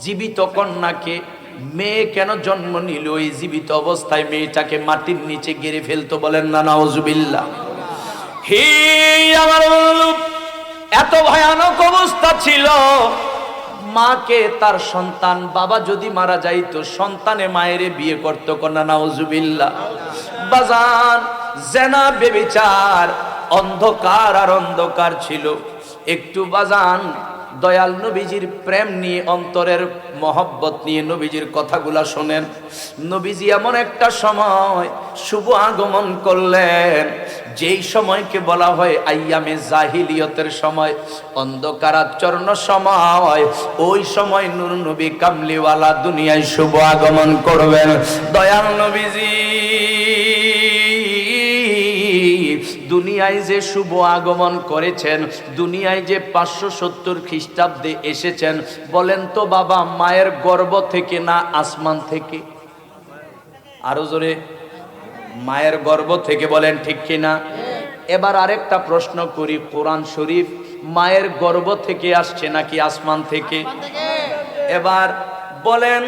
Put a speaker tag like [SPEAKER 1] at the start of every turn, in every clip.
[SPEAKER 1] জীবিত কন্যাকে মেয়ে কেন জন্ম নিল, ওই জীবিত অবস্থায় মেয়েটাকে মাটির নিচে গেড়ে ফেলতো? বলেন না নাউজুবিল্লাহ। হে আমার বন্ধু, এত ভয়ানক অবস্থা ছিল। মাকে তার সন্তান, বাবা যদি মারা যাইতো সন্তানে মায়েরে বিয়ে করতো কন্যা, নাউজুবিল্লাহ। বাজান, জেনা বেবিচার, অন্ধকার আর অন্ধকার ছিল। একটু বাজান দয়াল নবীজির প্রেম নিয়ে, অন্তরের মহব্বত নিয়ে নবীজির কথাগুলা শোনেন। নবীজি এমন একটা সময় শুভ আগমন করলেন, যেই সময়কে বলা হয় আইয়ামে জাহিলিয়তের সময়, অন্ধকারাচ্ছন্ন সময়। ওই সময় নূর নবী কামলিওয়ালা দুনিয়ায় শুভ আগমন করবেন। দয়াল নবীজি দুনিয়ায় যে শুভ আগমন করেছেন, দুনিয়ায় যে 570 খ্রিস্টাব্দে এসেছেন, বলেন তো বাবা, মায়ের গর্ভ থেকে না আসমান থেকে? আরো জোরে, মায়ের গর্ভ থেকে, বলেন ঠিক কিনা? এবার আরেকটা প্রশ্ন করি, কোরআন শরীফ মায়ের গর্ভ থেকে আসছে নাকি আসমান থেকে? এবার বলেন,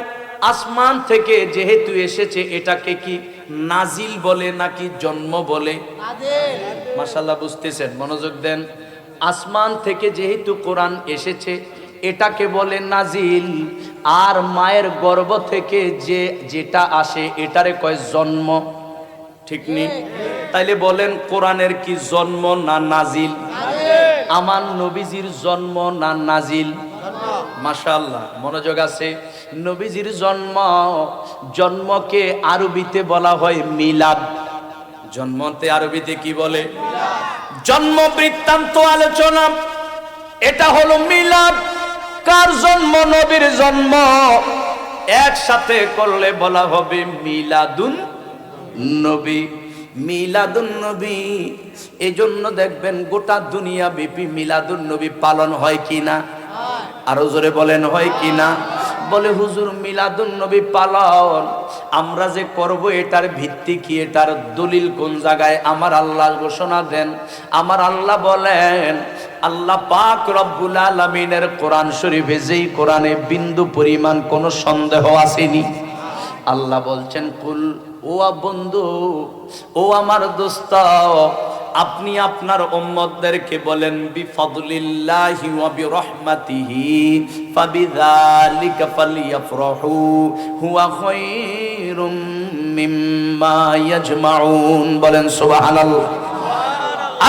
[SPEAKER 1] আসমান থেকে যেহেতু এসেছে, এটাকে কি নাজিল বলে নাকি জন্ম বলে? মাশাআল্লাহ, বুঝতেছেন, মনোযোগ দেন। আসমান থেকে যেহেতু কোরআন এসেছে, এটাকে বলে নাজিল। আর মায়ের গর্ভ থেকে যেটা আসে, এটারে কয় জন্ম। ঠিক নেই? তাইলে বলেন, কোরআনের কি জন্ম না নাজিল? আমার নবীজির জন্ম না নাজিল? মাশাআল্লাহ, মনোযোগ আছে। নবীজির জন্ম, জন্মকে আরবিতে বলা হয় মিলাদ। জন্মতে আরবিতে কি বলে? জন্ম বৃত্তান্ত আলোচনা, এটা হলো মিলাদ। কার জন্ম? নবীর জন্ম। একসাথে করলে বলা হবে মিলাদুন নবী। মিলাদুন নবী। এজন্য দেখবেন গোটা দুনিয়া ব্যাপী মিলাদুন নবী পালন হয় কিনা? আরো জোরে বলেন, হয় কিনা? বলে হুজুর, মিলাদুন নবী পালন আমরা যে করব, এটার ভিত্তি কি, এটার দলিল কোন জায়গায়? আমার আল্লাহ ঘোষণা দেন। আমার আল্লাহ বলেন, আল্লাহ পাক রব্বুল আলামিনের কোরআন শরীফে, যেই কোরআনে বিন্দু পরিমাণ কোনো সন্দেহ আসেনি, আল্লাহ বলছেন, কুল, ও বন্ধু, ও আমার দোস্ত, আপনি আপনার উম্মতদেরকে বলেন, বিফাদলিল্লাহি ওয়া বিরহমাতিহি ফাবিযালিকা ফালইফরাহু হুয়া খায়রুম মিম্মা ইয়াজমাউন। বলেন সুবহানাল্লাহ।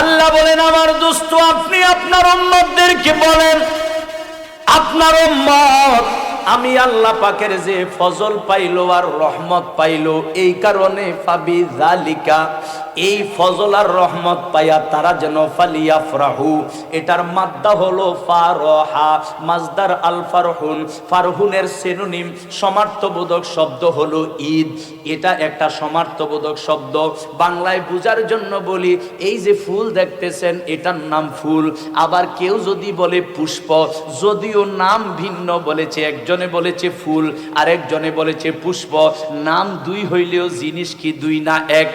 [SPEAKER 1] আল্লাহ বলেন, আমার দোস্ত, আপনি আপনার উম্মতদেরকে বলেন, আপনার উম্মত আমি আল্লাহ পাকের যে ফজল পাইলো আর রহমত পাইলো, এই কারণে ফাবিযালিকা, এই ফজল আর রহমত পাইয়া তারা যেন ফালিয়াফরাহু, এটার মাদ্দা হলো ফারহা, মাজদার আল ফারহুন। ফারহুনের সিনোনিম সমার্থবোধক শব্দ হলো ঈদ। এটা একটা সমার্থবোধক শব্দ। বাংলায় বোঝার জন্য বলি, এই যে ফুল দেখতেছেন, এটার নাম ফুল। আবার কেউ যদি বলে পুষ্প, যদিও নাম ভিন্ন বলেছে, একজনে বলেছে ফুল আর একজনে বলেছে পুষ্প, নাম দুই হইলেও জিনিস কি দুই না এক?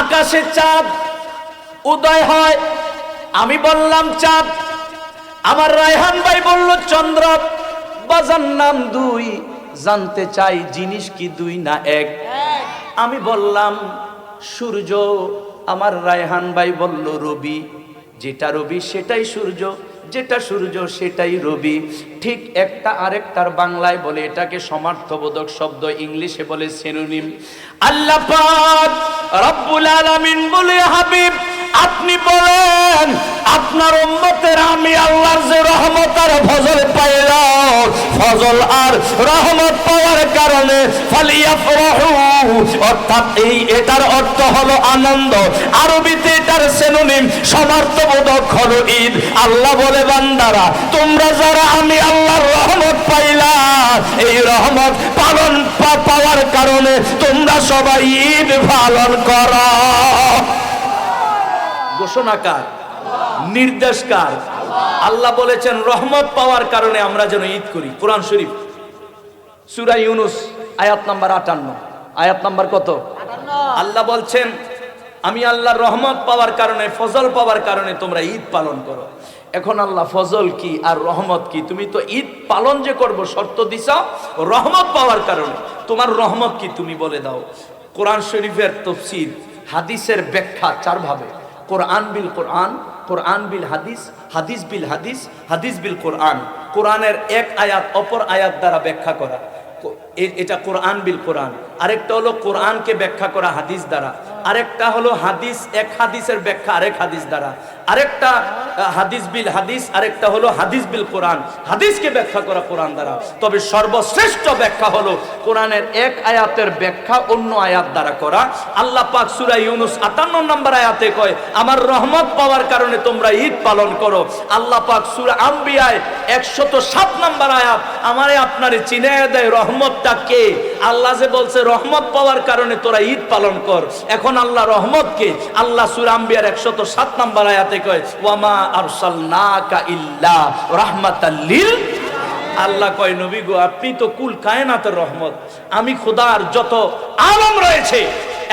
[SPEAKER 1] আকাশে চাঁদ উদয় হয়, আমি বললাম চাঁদ, আমার রায়হান ভাই বলল চন্দ্র, বাজার নাম দুই, জানতে চাই জিনিস কি দুই না এক? আমি বললাম সূর্য, আমার রায়হান ভাই বলল রবি, যেটা রবি সেটাই সূর্য, যেটা সূর্য সেটাই রবি। ঠিক একটা আরেকটার বাংলায় বলে এটাকে সমার্থবোধক শব্দ, ইংলিশে বলে সিনোনিম। আল্লাহ পাক রব্বুল আলামিন বলে, হাবিব আপনি বলেন, আপনার উম্মতের আমি আল্লাহর যে রহমত আর ফজল পাইলাম, ফজল আর রহমত পাওয়ার কারণে ফালিয়াফরাহু, অর্থাৎ এটার অর্থ হলো আনন্দ। আরবিতে এটার সিনোনিম সমার্থবোধক হলো ঈদ। আল্লাহ বলে, বান্দারা তোমরা যারা আমি আল্লাহর রহমত পাইলা, এই রহমত পালন পাওয়ার কারণে তোমরা সবাই ঈদ পালন করো। ঘোষণাকার, নির্দেশকার আল্লাহ বলেছেন, রহমত পাওয়ার কারণে আমরা যেন ঈদ করি। কোরআন শরীফ সূরা ইউনূস আয়াত নাম্বার 58। আয়াত নাম্বার কত? আল্লাহ বলছেন, আমি আল্লাহর রহমত পাওয়ার কারণে, ফজল পাওয়ার কারণে তোমরা ঈদ পালন করো। এখন আল্লাহ ফজল কি আর রহমত কি? তুমি তো ঈদ পালন যে করব শর্ত দিছো রহমত পাওয়ার কারণে, তোমার রহমত কি তুমি বলে দাও। কোরআন শরীফের তাফসীর, হাদিসের ব্যাখ্যা চার ভাবে: কোরআন বিল কোরআন, কোরআন বিল হাদিস, হাদিস বিল হাদিস, হাদিস বিল কোরআন। কোরআনের এক আয়াত অপর আয়াত দ্বারা ব্যাখ্যা করা, এটা কোরআন বিল কোরআন। আরেকটা হলো কোরআনকে ব্যাখ্যা করা হাদিস দ্বারা, আরেকটা হলো হাদিস, এক হাদিসের ব্যাখ্যা আরেক হাদিস দ্বারা, আরেকটা হাদিস বিল হাদিস, আরেকটা হলো হাদিস বিল কোরআন, হাদিসকে ব্যাখ্যা করা কোরআন দ্বারা। তবে সর্বশ্রেষ্ঠ ব্যাখ্যা হলো কোরআনের এক আয়াতের ব্যাখ্যা অন্য আয়াত দ্বারা করা। আল্লাহ পাক সূরা ইউনূস 58 নম্বর আয়াতে কয়, আমার রহমত পাওয়ার কারণে তোমরা ঈদ পালন করো। আল্লাহ পাক সূরা আম্বিয়ায় 107 নম্বর আয়াত আমারে আপনারে চিনায়া দেয় রহমতটা কে। আল্লাহ যে বলছে রহমত পাওয়ার কারণে তোরা ঈদ পালন কর, এখন আল্লাহ রহমত কে? আল্লাহ সূরা আম্বিয়ার 107 নম্বর আয়াতে কয়, ওয়ামা আরসালনাকা ইল্লা রাহমাতাল লিল। আল্লাহ কয়, নবী গো আপনি তো কুল কায়নাতের রহমত। আমি খোদার যত আলম রয়েছে,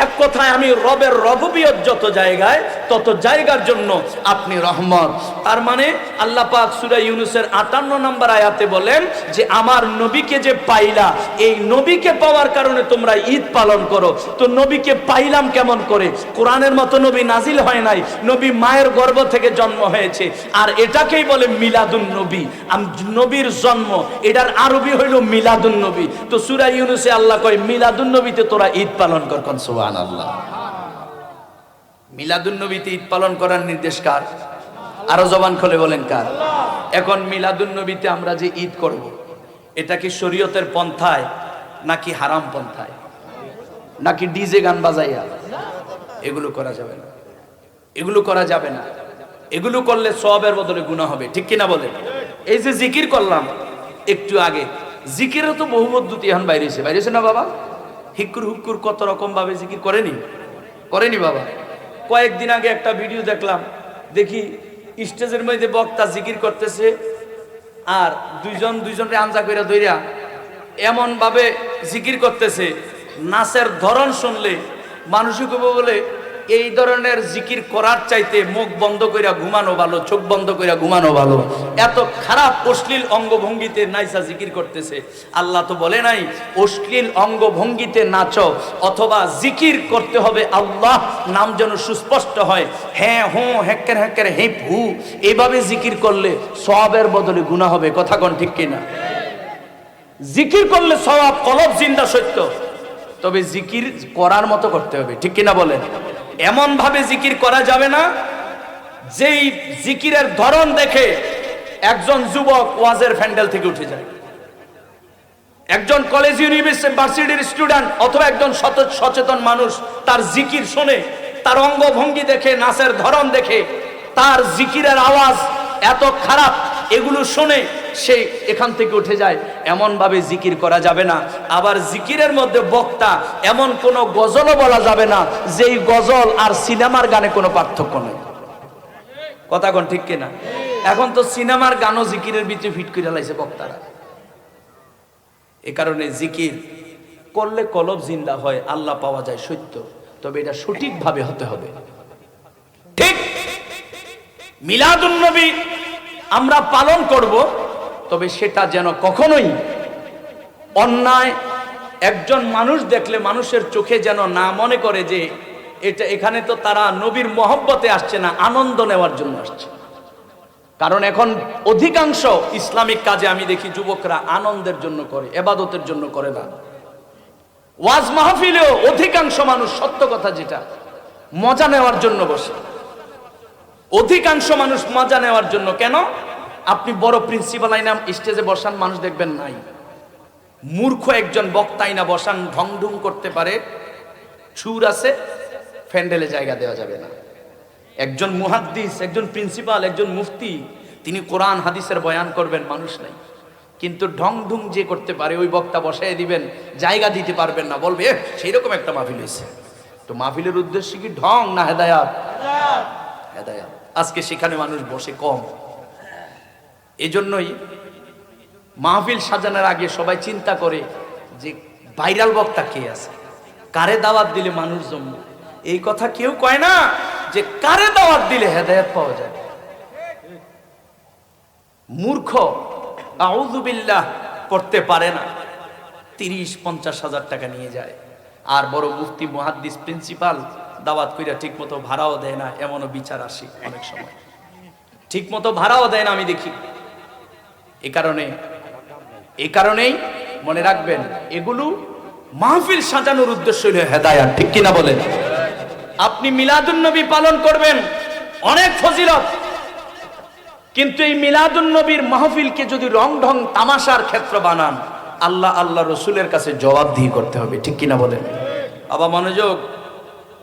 [SPEAKER 1] এক কথায় আমি রবের রবুবিয়ত যত জায়গায়, তত জায়গার জন্য আপনি রহমত। তার মানে আল্লাহ পাক সূরা ইউনূসের 58 নম্বর আয়াতে বলেন যে আমার নবীকে যে পাইলা, এই নবীকে পাওয়ার কারণে তোমরা ঈদ পালন করো। তো নবীকে পাইলাম কেমন করে? কোরআনের মতো নবী নাজিল হয় নাই, নবী মায়ের গর্ভ থেকে জন্ম হয়েছে, আর এটাকেই বলে মিলাদুন নবী, নবীর জন্ম। এটার আরবি হইল মিলাদুন নবী। তো সূরা ইউনূসে আল্লাহ কয় মিলাদুন নবীতে তোরা ঈদ পালন কর। কোন সুবহানাল্লাহ। মিলাদুন নবীতে ঈদ পালন করার নির্দেশ কার? আরো জবান খুলে বলেন কার? এখন মিলাদুন নবীতে আমরা যে ঈদ করব, এটা কি শরীয়তের পন্থায় নাকি হারাম পন্থায়, নাকি ডিজে গান বাজাইয়া? এগুলো করা যাবে না, এগুলো করা যাবে না। এগুলো করলে সওয়াবের বদলে গুনাহ হবে, ঠিক কিনা বলেন? এই যে জিকির করলাম একটু আগে, জিকিরও তো বহু পদ্ধতি এখন বাইরেছে না বাবা? হিক্কুর হুক্কুর কত রকম ভাবে জিকির করেনি বাবা? কয়েকদিন আগে একটা ভিডিও দেখলাম, দেখি স্টেজের মধ্যে বক্তা জিকির করতেছে, আর দুইজনরে আঞ্জা কইরা ধইরা এমন ভাবে জিকির করতেছে, নাচের ধরন শুনলে মানুষই কইব বলে এই ধরনের জিকির করার চাইতে মুখ বন্ধ কইরা ঘুমানো ভালো, চোখ বন্ধ কইরা ঘুমানো ভালো। এত খারাপ অশ্লীল অঙ্গভঙ্গিতে নাইসা জিকির করতেছে। আল্লাহ তো বলে নাই অশ্লীল অঙ্গভঙ্গিতে নাচো, অথবা জিকির করতে হবে আল্লাহ নাম যেন সুস্পষ্ট হয়। হ্যাঁ হু হেক্কের হেক্কের হেপ হু এইভাবে জিকির করলে সওয়াবের বদলে গুনাহ হবে। কথা কোন ঠিক কিনা? জিকির করলে সওয়াব, কলব জিন্দা সত্য, তবে জিকির করার মতো করতে হবে, ঠিক কিনা বলেন? এমন ভাবে জিকির করা যাবে না যেই জিকিরের ধরন দেখে একজন যুবক ওয়াজের প্যান্ডেল থেকে উঠে যায়, একজন কলেজ ইউনিভার্সিটির স্টুডেন্ট অথবা একজন সচেতন মানুষ তার জিকির শুনে, তার অঙ্গভঙ্গি দেখে, নাচের ধরন দেখে, তার জিকিরের আওয়াজ এত খারাপ, এগুলো শুনে সে এখান থেকে উঠে যায়। এমন ভাবে জিকির করা যাবে না। আবার জিকিরের মধ্যে বক্তা এমন কোন গজলও বলা যাবে না যেই গজল আর সিনেমার গানে কোনো পার্থক্য নেই। কথা কোন ঠিক কিনা? এখন তো সিনেমার গানও জিকিরের ভিতরে ফিট করে লাইছে বক্তারা। এ কারণে জিকির করলে কলব জিন্দা হয়, আল্লাহ পাওয়া যায় সত্য, তবে এটা সঠিকভাবে হতে হবে। ঠিক মিলাদুন নবী আমরা পালন করব, তবে সেটা যেন কখনোই অন্যায় একজন মানুষ দেখলে মানুষের চোখে যেন না মনে করে যে এটা এখানে তো তারা নবীর মহব্বতে আসছে না, আনন্দ নেওয়ার জন্য আসছে। কারণ এখন অধিকাংশ ইসলামিক কাজে আমি দেখি যুবকরা আনন্দের জন্য করে, ইবাদতের জন্য করে না। ওয়াজ মাহফিলেও অধিকাংশ মানুষ, সত্য কথা যেটা, মজা নেওয়ার জন্য বসে। অধিকাংশ মানুষ মজা নেওয়ার জন্য। কেন? আপনি বড় প্রিন্সিপাল আইনা স্টেজে বসান, মানুষ দেখবেন নাই। মূর্খ একজন বক্তা আইনা বসান, ঢং ঢুং করতে পারে, সুর আছে, প্যান্ডেলে জায়গা দেওয়া যাবে না। একজন মুহাদ্দিস, একজন প্রিন্সিপাল, একজন মুফতি, তিনি কোরআন হাদিসের বয়ান করবেন, মানুষ নাই। কিন্তু ঢং ঢুং যে করতে পারে ওই বক্তা বসাই দিবেন, জায়গা দিতে পারবেন না, বলবে সেই রকম একটা মাহফিল হয়েছে। তো মাহফিলের উদ্দেশ্য কি ঢং না হেদায়াত? হেদায়াত। আজকে সেখানে মানুষ বসে কম। এজন্যই মাহফিল সাজানোর আগে সবাই চিন্তা করে যে ভাইরাল বক্তা কে আছে, কারে দাওয়াত দিলে মানুষ জমবে। এই কথা কেউ কয় না যে কারে দাওয়াত দিলে হেদায়েত পাওয়া যায়। মূর্খ আউযু বিল্লাহ পড়তে পারে না, 30-50 হাজার টাকা নিয়ে যায়। আর বড় মুফতি মুহাদ্দিস প্রিন্সিপাল দাওয়াত কইরা ঠিক মতো ভাড়াও দেয় না, এমনও বিচার আসে অনেক সময়, ঠিক মতো ভাড়াও দেয় না আমি দেখি। এই কারণেই মনে রাখবেন, এগুলো মাহফিল সাজানোর উদ্দেশ্য হলো হেদায়েত, ঠিক কিনা বলেন? আপনি মিলাদুন নবী পালন করবেন, অনেক ফজিলত, কিন্তু এই মিলাদুন নবীর মাহফিলকে যদি রং ঢং তামাশার ক্ষেত্র বানান, আল্লাহ রসুলের কাছে জবাবদিহি করতে হবে, ঠিক কিনা বলেন? আবার মনোযোগ,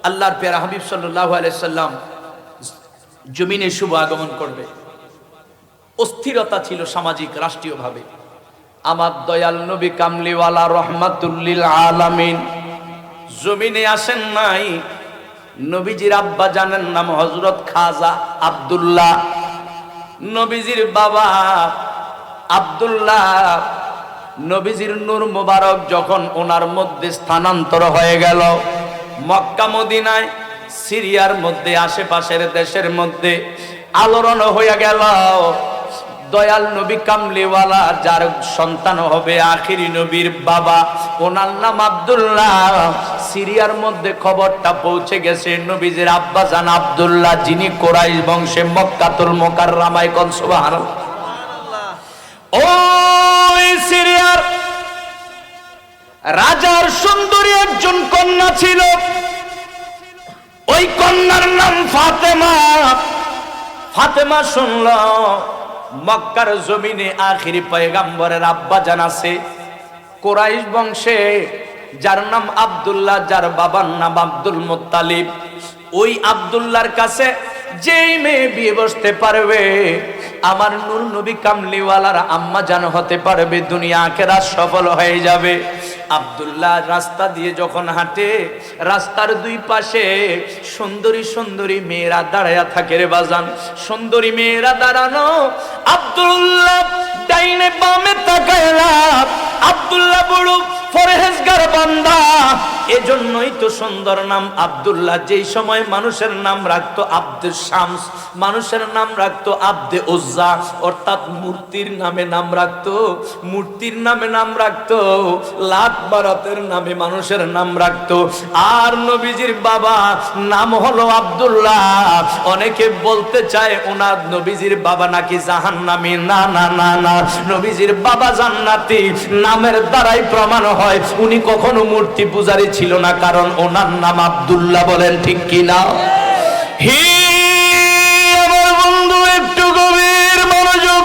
[SPEAKER 1] আল্লাহর প্যারা হাবিব সাল্লাল্লাহু আলাইহি সাল্লাম জমিনে শুভ আগমন করবে। অস্থিরতা ছিল সামাজিক রাষ্ট্রীয়ভাবে। আমার দয়াল নবী কামলিওয়ালা রহমাতুল লিল আলামিন জমিনে আসেন নাই। নবীজির আব্বা জানেন নাম হযরত খাজা আব্দুল্লাহ, নবীজির বাবা আব্দুল্লাহ। নবীজির নূর মোবারক যখন ওনার মধ্যে স্থানান্তর হয়ে গেল, মক্কা মদিনায়, সিরিয়ার মধ্যে, আশেপাশের দেশের মধ্যে আলোড়ন হয়ে গেল। দয়াল নবী কামলিওয়ালা যার সন্তান হবে আখিরি নবীর বাবা, ওনার নাম আব্দুল্লাহ। সিরিয়ার মধ্যে খবরটা পৌঁছে গেছে, নবীজির আব্বা জান আব্দুল্লাহ, যিনি কুরাইশ বংশে মক্কাতুল মুকাররমায়, কোন সুবহানাল্লাহ। ওই সিরিয়ার রাজার সুন্দরী একজন কন্যা ছিল, ওই কন্যার নাম ফাতেমা। ফাতেমা শুনল মক্কার জমিনে আখিরি পয়গম্বরের আব্বা জান আছে কুরাইশ বংশে, যার নাম আব্দুল্লাহ, যার বাবার নাম আব্দুল মুত্তালিব। ওই আব্দুল্লাহর কাছে যেই মেয়ে বিয়ে বসতে পারবে, আমার নূর নবী কামলিওয়ালার আম্মা জান হতে পারবে, দুনিয়া আখিরাত সফল হয়ে যাবে। আব্দুল্লাহ রাস্তা দিয়ে যখন হাঁটে, রাস্তার দুই পাশে সুন্দরী সুন্দরী মেয়েরা দাঁড়ায়া থাকে রে বাজান, সুন্দরী মেয়েরা দাঁড়ানো। আব্দুল্লাহ ডাইনে বামে তাকায় না। আব্দুল্লাহ বড় ফরহেজগার বান্দা, এজন্যই তো সুন্দর নাম আব্দুল্লাহ। যেই সময় মানুষের নাম রাখতো আব্দুল শামস, মানুষের নাম রাখতো আব্দে উজ্জা, অর্থাৎ মূর্তির নামে নাম রাখতো, মূর্তির নামে নাম রাখতো, লাত বারাতের নামে মানুষের নাম রাখতো। আর নবীজির বাবা নাম হলো আব্দুল্লাহ। অনেকে বলতে চায় ওনার নবীজির বাবা নাকি জাহান্নামী। না না না না, নবীজির বাবা জান্নাতি। নামের দ্বারাই প্রমাণ হয় উনি কখনো মূর্তি পূজারী ছিল না, কারণ ওনার নাম আব্দুল্লাহ। বলেন ঠিক কিনা? হি আমার বন্ধু, একটু গভীর মনোযোগ।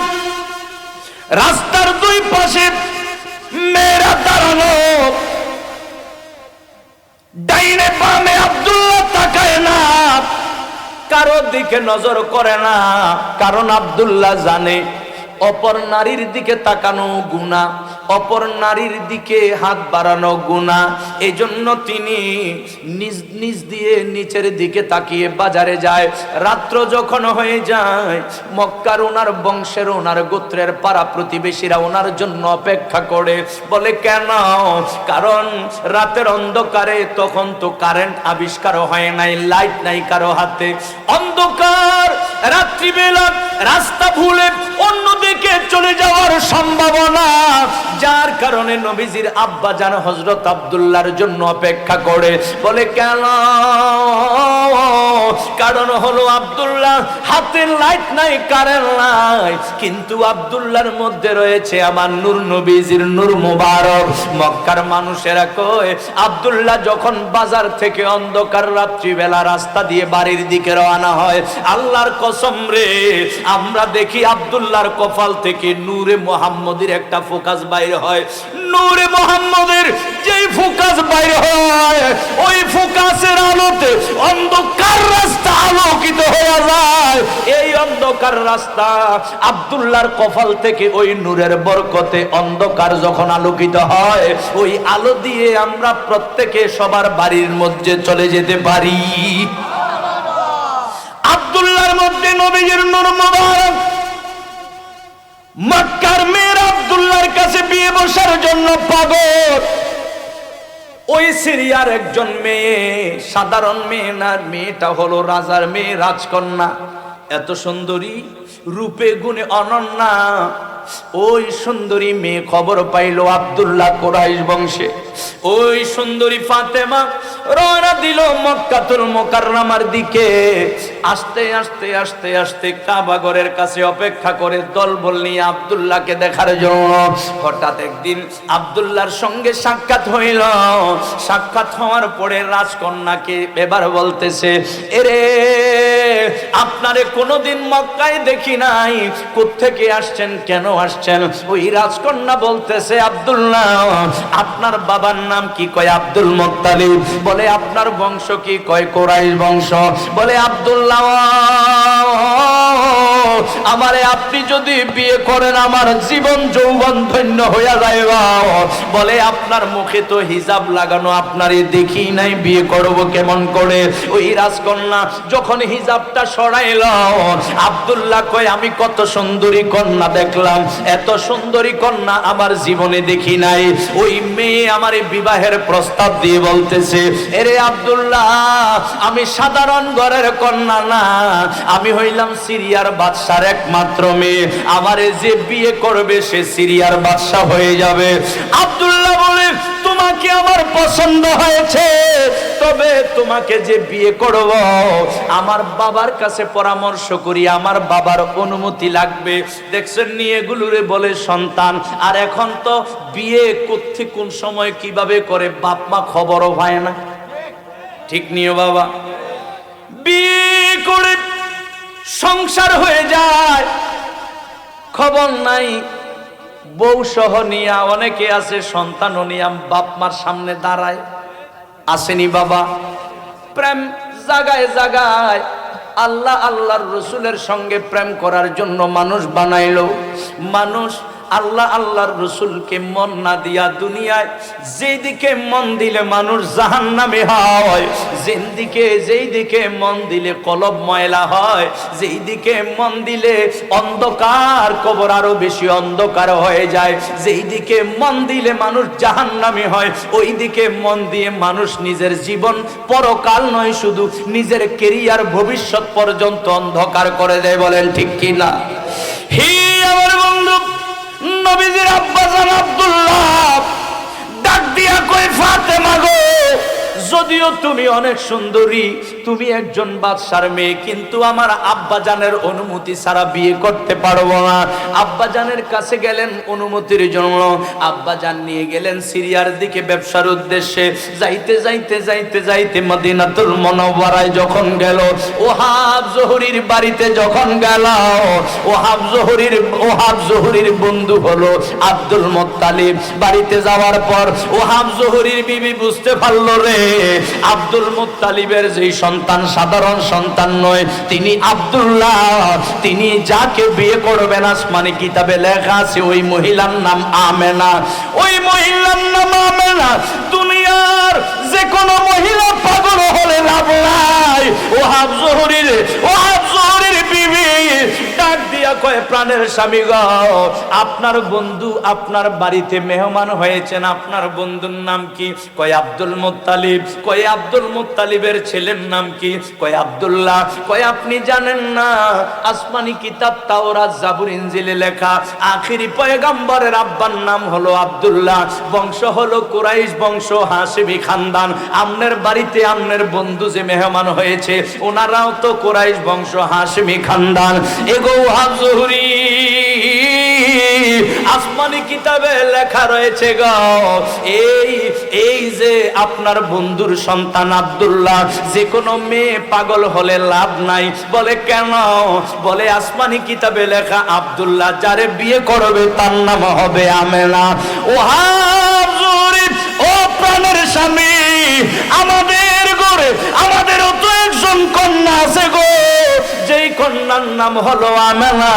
[SPEAKER 1] রাস্তার দুই পাশে মেয়েরা দাঁড়ানো, ডাইনে বামে আব্দুল্লাহ তাকায় না, কারো দিকে নজর করে না, কারণ আব্দুল্লাহ জানে অপর নারীর দিকে তাকানো গুনাহ, অপর নারীর দিকে হাত বাড়ানো গুনাহ। এই জন্য তিনি নিজ নিজ দিয়ে নিচের দিকে তাকিয়ে বাজারে যায়। রাত্র যখন হয়ে যায়, মক্কার ওনার বংশের, ওনার গোত্রের পাড়া প্রতিবেশীরা ওনার জন্য অপেক্ষা করে। বলে কেন? কারণ রাতের অন্ধকারে, তখন তো কারেন্ট আবিষ্কার হয় নাই, লাইট নাই কারো হাতে, অন্ধকার রাত্রিবেলা, রাস্তা ভুলে অন্যদিকে চলে যাওয়ার সম্ভাবনা, যার কারণে নবীজির আব্বা জান হযরত আব্দুল্লাহর জন্য অপেক্ষা করে। বলে কেন? কারণ হলো আব্দুল্লাহ হাতে লাইট নাই, কারেন্ট নাই, কিন্তু আব্দুল্লাহর মধ্যে রয়েছে আমার নূর, নবীজির নূর মুবারক। মক্কার মানুষেরা কয়, আব্দুল্লাহ যখন বাজার থেকে অন্ধকার রাত্রিবেলা রাস্তা দিয়ে বাড়ির দিকে রওনা হয়, আল্লাহর কসম রে, আমরা দেখি আব্দুল্লাহর কপাল থেকে নূরে মুহাম্মদের একটা ফোকাস বাইরে হয়। নূরে মুহাম্মদের যেই ফোকাস বাইরে হয়, ওই ফোকাসের আলোতে অন্ধকার রাস্তা আলোকিত হয়ে যায়। এই অন্ধকার রাস্তা আব্দুল্লাহর কপাল থেকে ওই নূরের বরকতে অন্ধকার যখন আলোকিত হয়, ওই আলো দিয়ে আমরা প্রত্যেকে সবার বাড়ির মধ্যে চলে যেতে পারি। আব্দুল্লাহর মধ্যে নবীজির নূর মুবারক। মক্কার মেয়েরা আব্দুল্লাহর কাছে বিয়ে বসার জন্য পাগল। ওই সিরিয়ার একজন মেয়ে, সাধারণ মেয়ে না, মেয়েটা হলো রাজার মেয়ে, রাজকন্যা, এত সুন্দরী। রূপে গুণে অনন্যা ওই সুন্দরী মেয়ে খবর পাইল আব্দুল্লাহ কুরাইশ বংশে। ওই সুন্দরী ফাতেমা রওনা দিল মক্কাতুল মুকাররমার দিকে। আস্তে আস্তে আস্তে আস্তে কাবা ঘরের কাছে অপেক্ষা করে দলবল নিয়ে আব্দুল্লাহকে দেখার জন্য। হঠাৎ একদিন আব্দুল্লাহর সঙ্গে সাক্ষাৎ হইল। সাক্ষাৎ হওয়ার পরে রাজকন্যাকে এবার বলতেছে, এরে আপনারে কোনোদিন মক্কায় দেখি নাই, কোত্থেকে আসছেন, কেন আসছেন? ওই রাজকন্যা বলতেছে, আব্দুল্লাহ আপনার বাবার নাম কি? কয় আব্দুল মুত্তালিব। বলে আপনার বংশ কি? কয় কুরাইশ বংশ। বলে আব্দুল্লাহ আমারে আপনি যদি বিয়ে করেন আমার জীবন যৌবন ধন্য হইয়া যাইব। বলে আপনার মুখে তো হিজাব লাগানো, আপনারই দেখি নাই, বিয়ে করব কেমন করে? ওই রাজকন্যা যখন হিজাবটা সরাইল, আব্দুল্লাহ কয় আমি কত সুন্দরী কন্যা দেখলাম, এত সুন্দরী কন্যা আমার জীবনে দেখি নাই। ওই মেয়ে আমার বিবাহের প্রস্তাব দিয়ে বলতেছে, এরে আব্দুল্লাহ আমি সাধারণ ঘরের কন্যা না, আমি হইলাম সিরিয়ার বাদশার একমাত্র মেয়ে, আমারে যে বিয়ে করবে সে সিরিয়ার বাদশা হয়ে যাবে। আব্দুল্লাহ বলে, তোমাকে আমার পছন্দ হয়েছে, তবে তোমাকে যে বিয়ে করব আমার বাবার কাছে পরামর্শ করি, আমার বাবার অনুমতি লাগবে। দেখছেন নিয়ে এগুলোরে বলে সন্তান। আর এখন তো বিয়ে করতে কোন সময় কিভাবে করে বাপ মা খবরও পায় না। ঠিক নিও বাবা, বিয়ে করে সংসার হয়ে যায়, খবর নাই। বউ সহ নিয়া অনেকে আছে সন্তানও নিয়া বাপ মার সামনে দাঁড়ায়। আসেনি বাবা? প্রেম জাগায় জাগায় আল্লাহ আল্লাহর রসুলের সঙ্গে প্রেম করার জন্য মানুষ বানাইলো। মানুষ আল্লাহ আল্লাহর রসুলকে মন না দিয়া দুনিয়ায় যেই দিকে মন দিলে মানুষ জাহান্নামে হয়, যেই দিকে মন দিলে কলব ময়লা হয়, যেই দিকে মন দিলে অন্ধকার কবর আরো বেশি অন্ধকার হয়ে যায়, যেই দিকে মন দিলে মানুষ জাহান্নামে হয়, ওই দিকে মন দিয়ে মানুষ নিজের জীবন পরকাল নয় শুধু নিজের কেরিয়ার ভবিষ্যৎ পর্যন্ত অন্ধকার করে দেয়। বলেন ঠিক কিনা? হি আমার বন্ধু নবীজির আব্বা জান আব্দুল্লাহ ডাক দিয়া কই, ফাতেমা গো, যদিও তুমি অনেক সুন্দরী, তুমি একজন বাদশার মেয়ে, কিন্তু আমার আব্বা জানের অনুমতি ছাড়া বিয়ে করতে পারবো না। আব্বা জানের কাছে গেলেন অনুমতির জন্য। আব্বা জান নিয়ে গেলেন সিরিয়ার দিকে ব্যবসার উদ্দেশ্যে। যাইতে যাইতে যাইতে যাইতে মদিনাতুল মুনাওয়ারায় যখন গেল, ওহাব জোহরীর বাড়িতে যখন গেল, ওহাব জোহরীর বন্ধু হলো আব্দুল মুত্তালিব। বাড়িতে যাওয়ার পর ওহাব জোহরীর বিবি বুঝতে পারলো রে আব্দুল মুত্তালিবের যেই সন্তান সাধারণ সন্তান নয়, তিনি আব্দুল্লাহ, তিনি যাকে বিয়ে করবেন আসমানি কিতাবে লেখা আছে ওই মহিলার নাম আমেনা। ওই মহিলার নাম আমেনা। দুনিয়ার যে কোনো মহিলা পাগল হলে লাভ নাই। ওহাব জোহরীর বিবি ডাক দিয়া কয়, প্রাণের স্বামী গো, আপনার বন্ধু আপনার বাড়িতে মেহমান হয়েছেন, আপনার বন্ধুর নাম কি? কয় আব্দুল মুত্তালিব। কয় আব্দুল মুত্তালিবের ছেলের নাম কি? কয় আব্দুল্লাহ। কয় আপনি জানেন না আসমানি কিতাব তাওরাত জাবুর ইনজিলে লেখা আখিরি পয়গম্বরের আব্বার নাম হলো আব্দুল্লাহ, বংশ হলো কুরাইশ বংশ, হাশিমি খানদান। আমনের বাড়িতে আমনের বন্ধু যে মেহমান হয়েছে ওনারাও তো কুরাইশ বংশ, হাশিমি খানদান। এগো ওহাব জোহরী আসমানি কিতাবে লেখা রয়েছে গো, এই যে আপনার বন্ধুর সন্তান আব্দুল্লাহ, যে কোনো মেয়ে পাগল হলে লাভ নাই। বলে কেন? বলে আসমানি কিতাবে লেখা আব্দুল্লাহ যারে বিয়ে করবে তার নাম হবে আমেনা। ওহাব জোহরী, ও প্রাণের স্বামী, আমাদের ঘরে আমাদেরও তো একজন কন্যা আছে গো, যেই কন্যার নাম হলো আমেনা।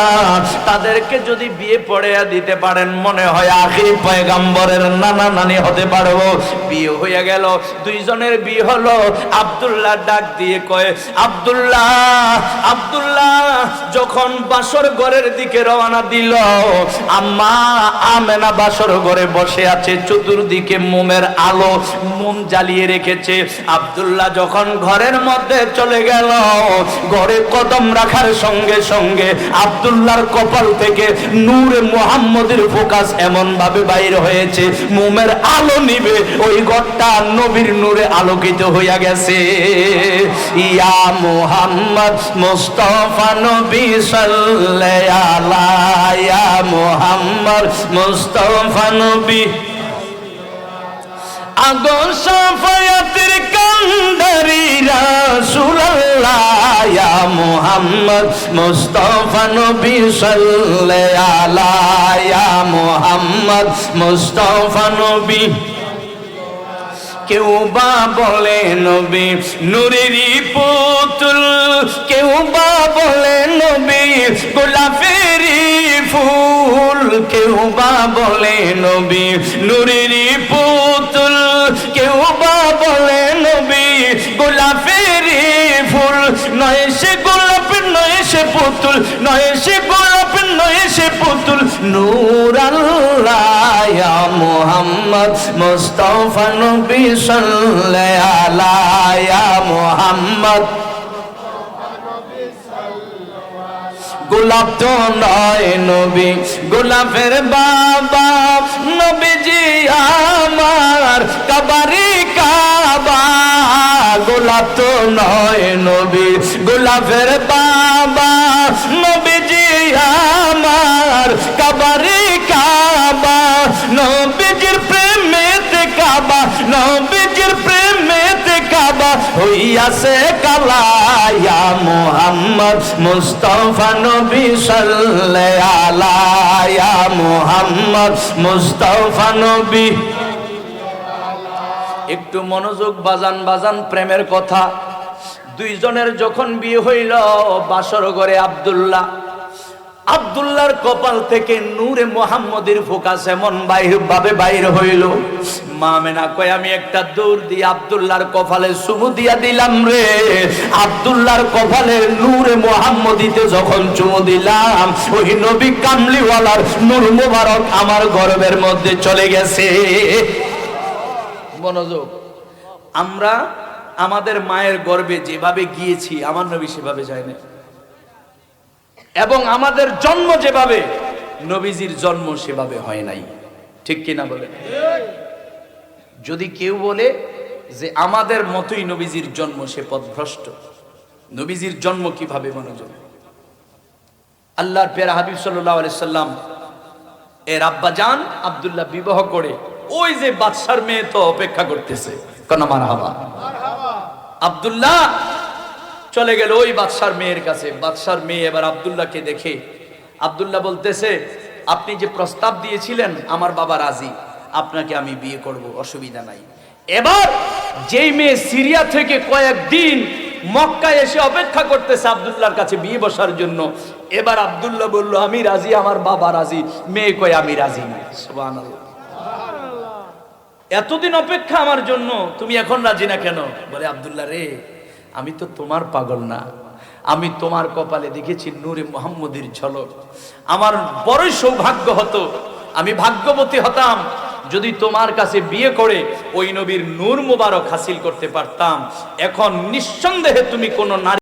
[SPEAKER 1] তাদেরকে যদি বিয়ে পড়াইয়া দিতে পারেন মনে হয় আখিরি পয়গম্বরের নানা নানি হতে পারবো। বিয়ে হয়ে গেল, দুইজনের বিয়ে হলো। আব্দুল্লাহ ডাক দিয়ে কয়, আব্দুল্লাহ যখন বাসর ঘরের দিকে রওনা দিল, আম্মা আমেনা বাসর ঘরে বসে আছে, চতুর্দিকে মোমের আলো, মোম জ্বালিয়ে রেখেছে। আব্দুল্লাহ যখন ঘরের মধ্যে চলে গেল, ঘরে কদম কদম রাখার সঙ্গে সঙ্গে আব্দুল্লাহর কপাল থেকে নূরে মুহাম্মদের ফোকাস এমন ভাবে বাইর হয়েছে, মোমের আলো নিবে ওই ঘরটা নবীর নূরে আলোকিত হইয়া গেছে। ইয়া মুহাম্মদ মুস্তাফা নবী সাল্লাল্লাহু আলাইহি ইয়া মুহাম্মদ মুস্তাফা নবী আগো শাফায়াতের কান্দারি রাসূলুল্লাহ ইয়া মুহাম্মদ মুস্তাফা নবী সাল্লাল্লাহু আলাইহি ইয়া মুহাম্মদ মুস্তাফা নবী। কেউ বা বলে নবী নূরেরই পুতুল, কেউ বা বলে নবী গোলাপেরই ফুল, কেউ বা বলে নবী নূরেরই পুতুল, কেউ বা বলে নবী গোলাপেরই ফুল। নয় সে গোলাপ নয় সে পুতুল, নয় সে গোলাপ নয় সে পুতুল, নূর আল্লাহ ইয়া মুহাম্মদ মুস্তাফা নবী সাল্লাল্লাহু আলাইহি ইয়া মুহাম্মদ। গোলাপ তো নয় নবী গোলাপের বাবা, নবীজি আমার কাবারি কাবা। গোলাপ তো নয় নবী গোলাপের বাবা, নবীজি আমার কাবারি কাবা। নবীজির প্রেমেতে কাবা, নবীজির প্রেমেতে কাবা হইয়াছে কালা। ইয়া মুহাম্মদ মুস্তাফা নবী সাল্লাল্লাহু আলাইহি ইয়া মুহাম্মদ মুস্তাফা নবী। একটু মনোযোগ বাজান বাজান, প্রেমের কথা। দুইজনের যখন বিয়ে হইল বাসর ঘরে আব্দুল্লাহর কপাল থেকে নূরে মুহাম্মদের ফোকাস এমন ভাবে বাইর হইল, মা আমেনা কয় আমি একটা দৌড় দিয়ে আব্দুল্লাহর কপালে চুমু দিয়া দিলাম রে। আব্দুল্লাহর কপালে নূরে মুহাম্মদিতে যখন চুমু দিলাম, ওই নবী কামলিওয়ালার নূর মুবারক আমার গর্বের মধ্যে চলে গেছে। মনোযোগ, আমরা আমাদের মায়ের গর্ভে যেভাবে গিয়েছি আমার নবী সেভাবে যায় না, এবং আমাদের জন্ম যেভাবে নবীজির জন্ম সেভাবে হয় নাই। ঠিক কিনা বলে? যদি কেউ বলে যে আমাদের মতোই নবীজির জন্ম, সে পথভ্রষ্ট। নবীজির জন্ম কিভাবে? মনোযোগ, আল্লাহর প্যারা হাবিব সাল্লাল্লাহু আলাইহি সাল্লাম এর আব্বা জান আব্দুল্লাহ বিবাহ করে ওই যে বাদশার মেয়ে তো অপেক্ষা করতেছে, কোন মারহাবা। আব্দুল্লাহ চলে গেল ওই বাদশার মেয়ের কাছে। বাদশার মেয়ে এবার আব্দুল্লাহকে দেখে আব্দুল্লাহ বলতেছে, আপনি যে প্রস্তাব দিয়েছিলেন আমার বাবা রাজি, আপনাকে আমি বিয়ে করব, অসুবিধা নাই। এবার যেই মেয়ে সিরিয়া থেকে কয়েকদিন মক্কায় এসে অপেক্ষা করতেছে আব্দুল্লাহর কাছে বিয়ে বসার জন্য, এবার আব্দুল্লাহ বলল আমি রাজি, আমার বাবা রাজি। মেয়ে কয় আমি রাজি না। সুবহানাল্লাহ। এতদিন অপেক্ষা আমার জন্য, তুমি এখন রাজি না কেন? বলে আব্দুল্লাহ রে, আমি তো তোমার পাগল না, আমি তোমার কপালে দেখেছি নূরে মুহাম্মদের ঝলক। আমার বড়ই সৌভাগ্য হতো, আমি ভাগ্যবতী হতাম যদি তোমার কাছে বিয়ে করে ওই নবীর নূর মুবারক হাসিল করতে পারতাম। এখন নিঃসন্দেহে তুমি কোন নারী